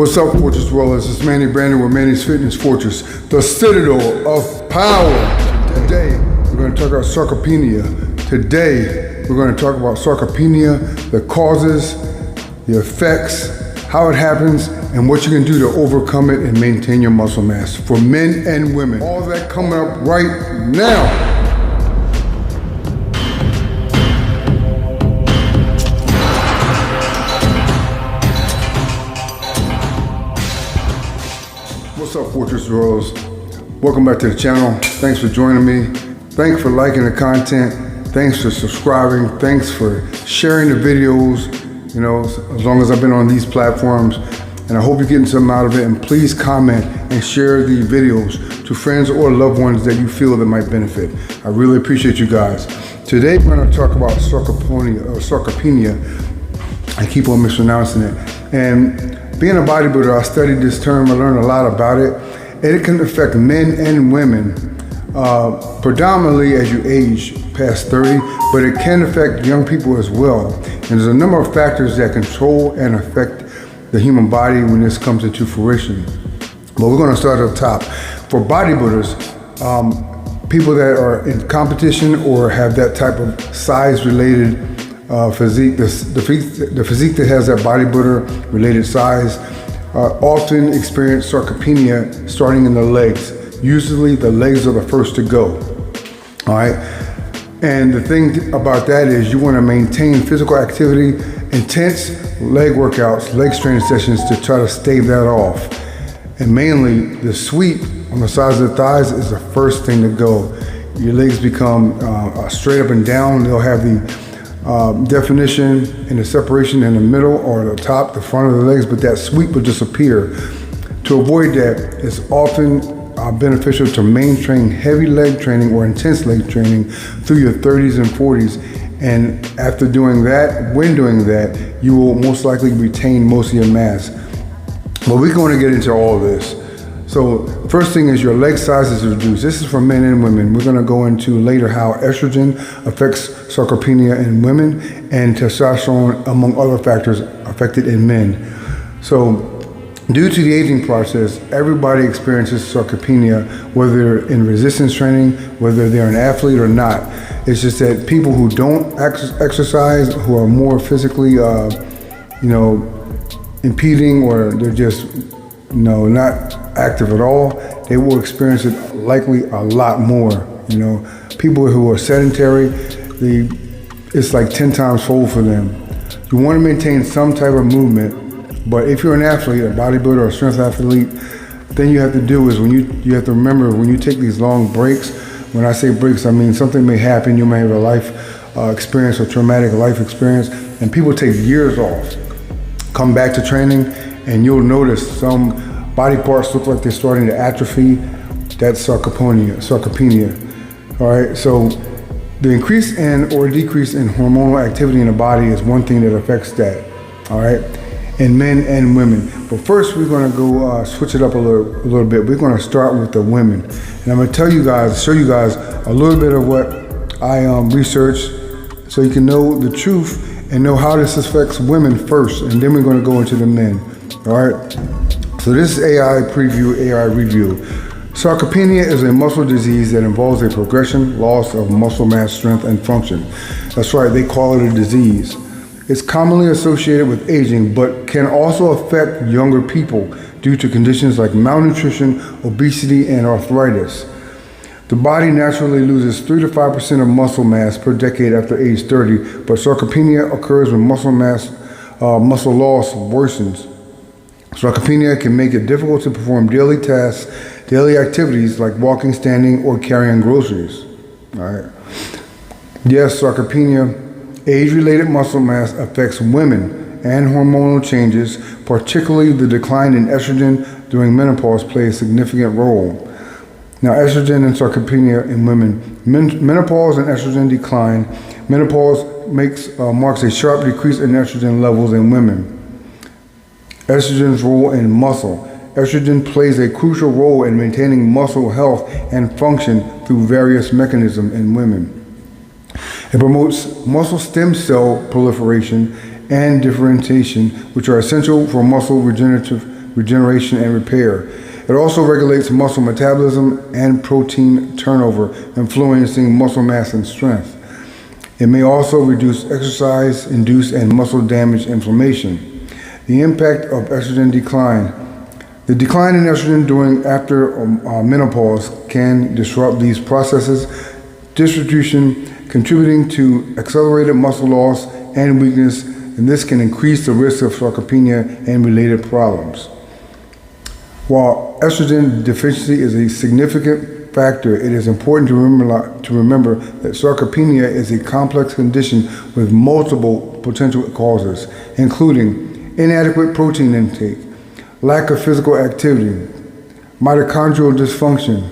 What's up, Fortress Dwellers? It's Manny Brandon with Mannys Fitness Fortress, the citadel of power. Today, we're going to talk about sarcopenia. Today, we're going to talk about sarcopenia, the causes, the effects, how it happens, and what you can do to overcome it and maintain your muscle mass for men and women. All that coming up right now. What's up, Fortress Dwellers? Welcome back to the channel. Thanks for joining me. Thanks for liking the content. Thanks for subscribing. Thanks for sharing the videos, you know, as long as I've been on these platforms. And I hope you're getting something out of it. And please comment and share the videos to friends or loved ones that you feel that might benefit. I really appreciate you guys. Today, we're going to talk about sarcopenia. I keep on mispronouncing it. And being a bodybuilder, I studied this term, I learned a lot about it. And it can affect men and women, predominantly as you age past 30, but it can affect young people as well. And there's a number of factors that control and affect the human body when this comes into fruition. But we're gonna start at the top. For bodybuilders, people that are in competition or have that type of size-related physique, the physique that has that bodybuilder related size, often experience sarcopenia starting in the legs. Usually the legs are the first to go, all right? And the thing about that is you wanna maintain physical activity, intense leg workouts, leg training sessions to try to stave that off. And mainly the sweep on the sides of the thighs is the first thing to go. Your legs become straight up and down. They'll have the definition and the separation in the middle or the top, the front of the legs, but that sweep will disappear. To avoid that, it's often beneficial to maintain heavy leg training or intense leg training through your 30s and 40s. And after doing that, when doing that, you will most likely retain most of your mass. But we're going to get into all of this. So first thing is your leg size is reduced. This is for men and women. We're gonna go into later how estrogen affects sarcopenia in women and testosterone, among other factors, affected in men. So due to the aging process, everybody experiences sarcopenia, whether in resistance training, whether they're an athlete or not. It's just that people who don't exercise, who are more physically, impeding, or they're just, not active at all, they will experience it likely a lot more. People who are sedentary, it's like 10 times fold for them. You want to maintain some type of movement, but if you're an athlete, a bodybuilder or a strength athlete, then you have to do is you have to remember when you take these long breaks. When I say breaks, I mean something may happen. You may have a life experience, a traumatic life experience, and people take years off, come back to training, and you'll notice some body parts look like they're starting to atrophy. That's sarcopenia. All right, so the increase in or decrease in hormonal activity in the body is one thing that affects that, all right, in men and women. But first, we're gonna go switch it up a little bit. We're gonna start with the women. And I'm gonna show you guys a little bit of what I researched so you can know the truth and know how this affects women first, and then we're gonna go into the men, all right? So this is AI review. Sarcopenia is a muscle disease that involves a progression, loss of muscle mass, strength, and function. That's right, they call it a disease. It's commonly associated with aging, but can also affect younger people due to conditions like malnutrition, obesity, and arthritis. The body naturally loses 3 to 5% of muscle mass per decade after age 30, but sarcopenia occurs when muscle loss worsens. Sarcopenia can make it difficult to perform daily tasks, daily activities like walking, standing, or carrying groceries. All right. Yes, sarcopenia, age-related muscle mass affects women, and hormonal changes, particularly the decline in estrogen during menopause, play a significant role. Now, estrogen and sarcopenia in women. Menopause and estrogen decline. Menopause marks a sharp decrease in estrogen levels in women. Estrogen's role in muscle. Estrogen plays a crucial role in maintaining muscle health and function through various mechanisms in women. It promotes muscle stem cell proliferation and differentiation, which are essential for muscle regenerative regeneration, and repair. It also regulates muscle metabolism and protein turnover, influencing muscle mass and strength. It may also reduce exercise-induced and muscle damage inflammation. The impact of estrogen decline. The decline in estrogen after menopause can disrupt these processes, contributing to accelerated muscle loss and weakness, and this can increase the risk of sarcopenia and related problems. While estrogen deficiency is a significant factor, it is important to remember that sarcopenia is a complex condition with multiple potential causes, including inadequate protein intake, lack of physical activity, mitochondrial dysfunction,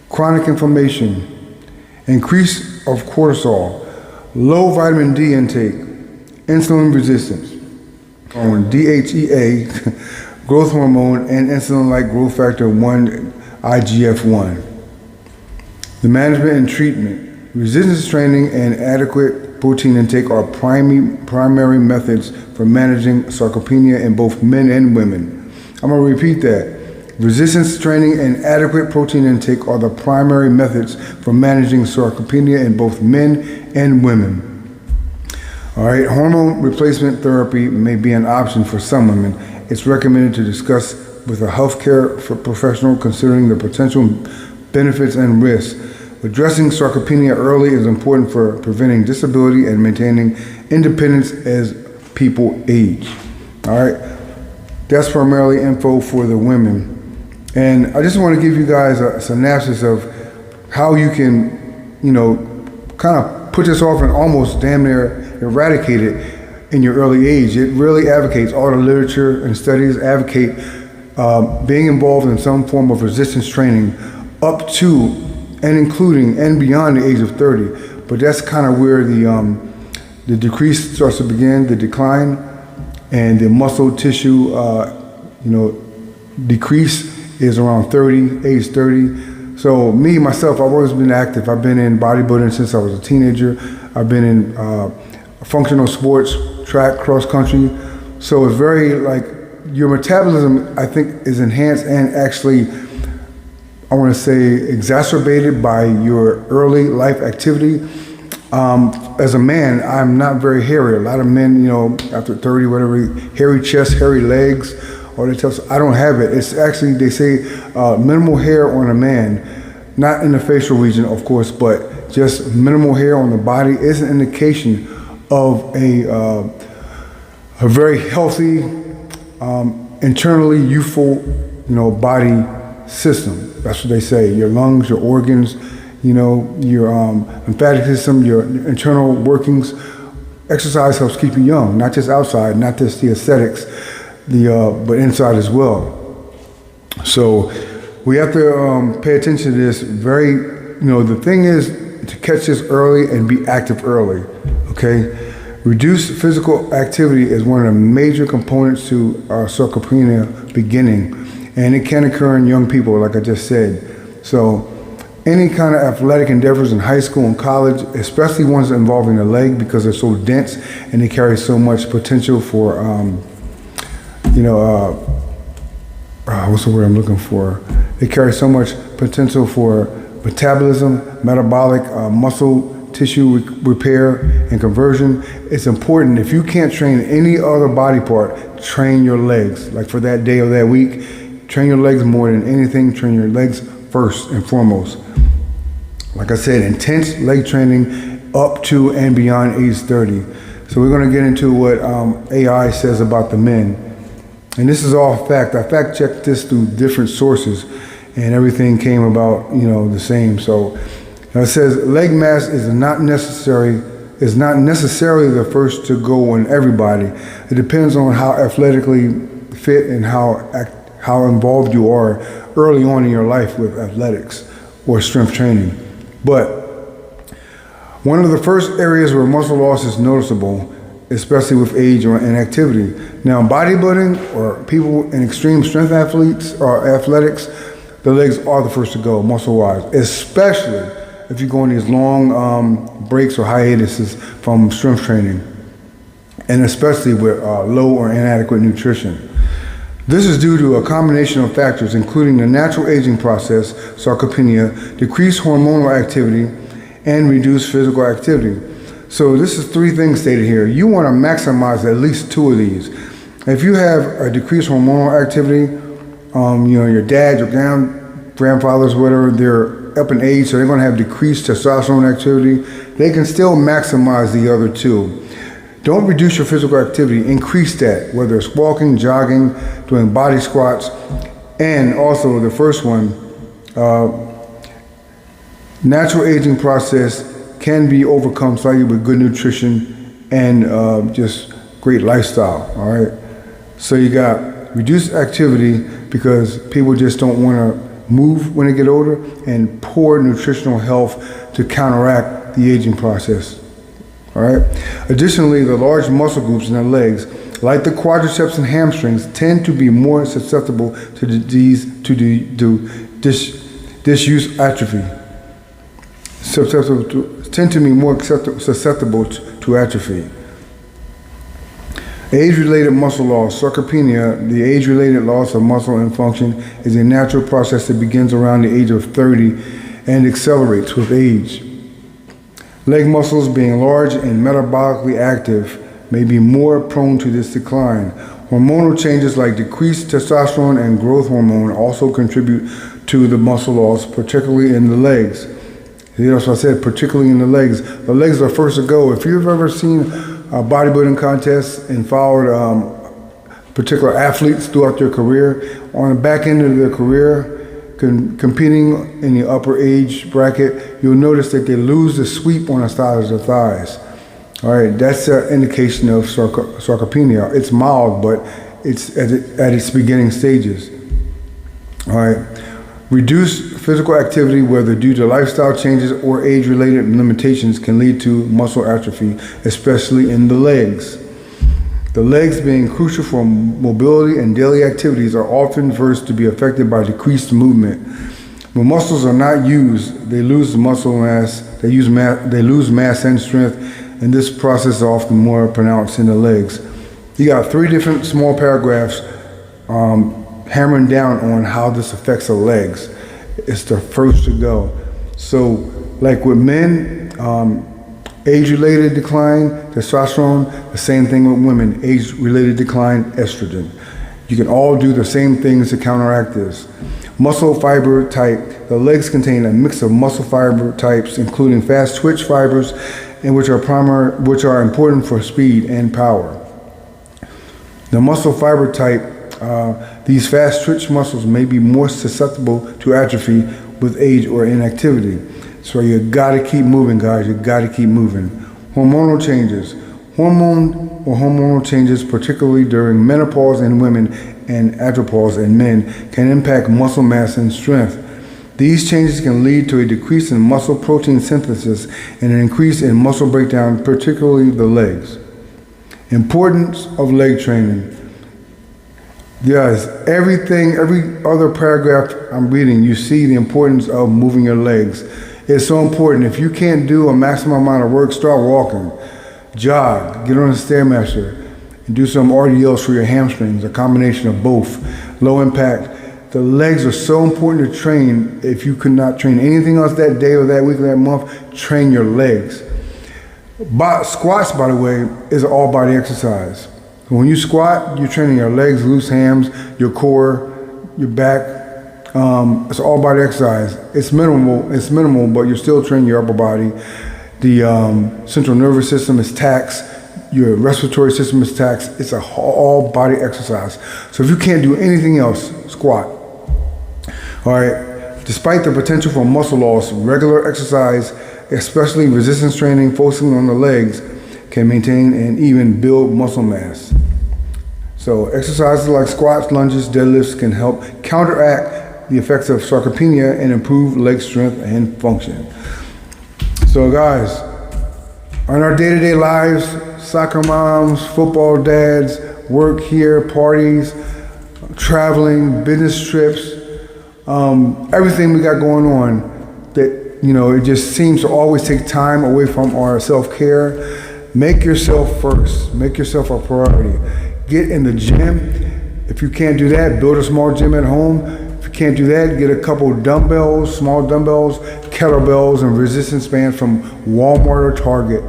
chronic inflammation, increase of cortisol, low vitamin D intake, insulin resistance, DHEA, growth hormone, and insulin-like growth factor 1, IGF-1. The management and treatment. Resistance training and adequate protein intake are primary methods for managing sarcopenia in both men and women. I'm going to repeat that. Resistance training and adequate protein intake are the primary methods for managing sarcopenia in both men and women. All right, hormone replacement therapy may be an option for some women. It's recommended to discuss with a healthcare professional considering the potential benefits and risks. Addressing sarcopenia early is important for preventing disability and maintaining independence as people age. All right, that's primarily info for the women. And I just want to give you guys a synopsis of how you can, kind of put this off and almost damn near eradicate it in your early age. It really advocates, all the literature and studies advocate being involved in some form of resistance training up to and including and beyond the age of 30. But that's kind of where the decrease starts to begin, the decline, and the muscle tissue, decrease is around 30, age 30. So me, myself, I've always been active. I've been in bodybuilding since I was a teenager. I've been in functional sports, track, cross country. So it's very your metabolism, I think, is enhanced and actually, I want to say, exacerbated by your early life activity. As a man, I'm not very hairy. A lot of men, after 30, whatever, hairy chest, hairy legs, or they tell us, I don't have it. It's actually, they say, minimal hair on a man, not in the facial region, of course, but just minimal hair on the body is an indication of a very healthy, internally youthful, body system. That's what they say. Your lungs, your organs, your lymphatic system, your internal workings. Exercise helps keep you young, not just outside, not just the aesthetics, but inside as well. So we have to pay attention to this. The thing is to catch this early and be active early. Okay. Reduced physical activity is one of the major components to sarcopenia beginning, and it can occur in young people, like I just said. So any kind of athletic endeavors in high school and college, especially ones involving the leg, because they're so dense and they carry so much potential for, what's the word I'm looking for? They carry so much potential for metabolism, metabolic, muscle tissue repair and conversion. It's important. If you can't train any other body part, train your legs. Like for that day or that week, train your legs more than anything. Train your legs first and foremost. Like I said, intense leg training up to and beyond age 30. So we're going to get into what AI says about the men. And this is all fact. I fact checked this through different sources, and everything came about, the same. So it says leg mass is not necessarily the first to go in everybody. It depends on how athletically fit and how involved you are early on in your life with athletics or strength training. But one of the first areas where muscle loss is noticeable, especially with age or inactivity. Now, bodybuilding or people in extreme strength athletes or athletics, the legs are the first to go muscle-wise, especially if you go on these long breaks or hiatuses from strength training, and especially with low or inadequate nutrition. This is due to a combination of factors, including the natural aging process, sarcopenia, decreased hormonal activity, and reduced physical activity. So this is 3 things stated here. You want to maximize at least 2 of these. If you have a decreased hormonal activity, your dad, your grandfathers, whatever, they're up in age, so they're going to have decreased testosterone activity. They can still maximize the other 2. Don't reduce your physical activity, increase that, whether it's walking, jogging, doing body squats, and also the first one, natural aging process can be overcome slightly with good nutrition and just great lifestyle, all right? So you got reduced activity because people just don't want to move when they get older, and poor nutritional health to counteract the aging process. All right. Additionally, the large muscle groups in the legs, like the quadriceps and hamstrings, tend to be more susceptible to disuse atrophy. Tend to be more susceptible to atrophy. Age-related muscle loss, sarcopenia, the age-related loss of muscle and function, is a natural process that begins around the age of 30 and accelerates with age. Leg muscles, being large and metabolically active, may be more prone to this decline. Hormonal changes like decreased testosterone and growth hormone also contribute to the muscle loss, particularly in the legs. That's what I said, particularly in the legs. The legs are first to go. If you've ever seen a bodybuilding contest and followed particular athletes throughout their career, on the back end of their career, competing in the upper age bracket, you'll notice that they lose the sweep on the sides of the thighs. All right, that's an indication of sarcopenia. It's mild, but it's at its beginning stages. All right, reduced physical activity, whether due to lifestyle changes or age-related limitations, can lead to muscle atrophy, especially in the legs. The legs, being crucial for mobility and daily activities, are often first to be affected by decreased movement. When muscles are not used, they lose muscle mass, they lose mass and strength, and this process is often more pronounced in the legs. You got 3 different small paragraphs hammering down on how this affects the legs. It's the first to go. So, like with men, age-related decline, testosterone, the same thing with women, age-related decline, estrogen. You can all do the same things to counteract this. Muscle fiber type. The legs contain a mix of muscle fiber types, including fast twitch fibers, and which are important for speed and power. The muscle fiber type, these fast twitch muscles may be more susceptible to atrophy with age or inactivity. So you gotta keep moving, guys. You gotta keep moving. Hormonal changes. Hormonal changes, particularly during menopause in women and andropause in men, can impact muscle mass and strength. These changes can lead to a decrease in muscle protein synthesis and an increase in muscle breakdown, particularly the legs. Importance of leg training. Guys, every other paragraph I'm reading, you see the importance of moving your legs. It's so important. If you can't do a maximum amount of work, start walking, jog, get on a Stairmaster, and do some RDLs for your hamstrings, a combination of both. Low impact. The legs are so important to train. If you could not train anything else that day or that week or that month, train your legs. Squats, by the way, is an all-body exercise. When you squat, you're training your legs, loose hams, your core, your back. It's all body exercise. It's minimal, but you're still training your upper body. The central nervous system is taxed. Your respiratory system is taxed. It's a all body exercise. So if you can't do anything else, squat. All right. Despite the potential for muscle loss, regular exercise, especially resistance training, focusing on the legs, can maintain and even build muscle mass. So exercises like squats, lunges, deadlifts can help counteract the effects of sarcopenia and improve leg strength and function. So guys, on our day-to-day lives, soccer moms, football dads, work here, parties, traveling, business trips, everything we got going on, that, you know, it just seems to always take time away from our self-care. Make yourself first. Make yourself a priority. Get in the gym. If you can't do that, build a small gym at home. If you can't do that, get a couple dumbbells, small dumbbells, kettlebells, and resistance bands from Walmart or Target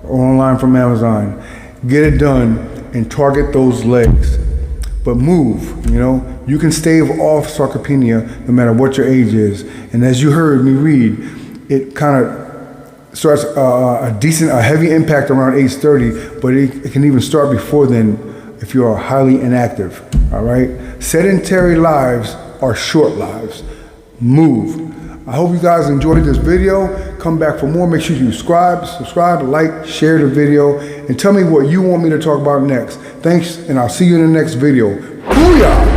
or online from Amazon. Get it done and target those legs. But move, you know. You can stave off sarcopenia no matter what your age is. And as you heard me read, it kind of starts a heavy impact around age 30, but it can even start before then if you are highly inactive, all right? Sedentary lives are short lives. Move. I hope you guys enjoyed this video. Come back for more. Make sure you subscribe, like, share the video, and tell me what you want me to talk about next. Thanks, and I'll see you in the next video. Booyah!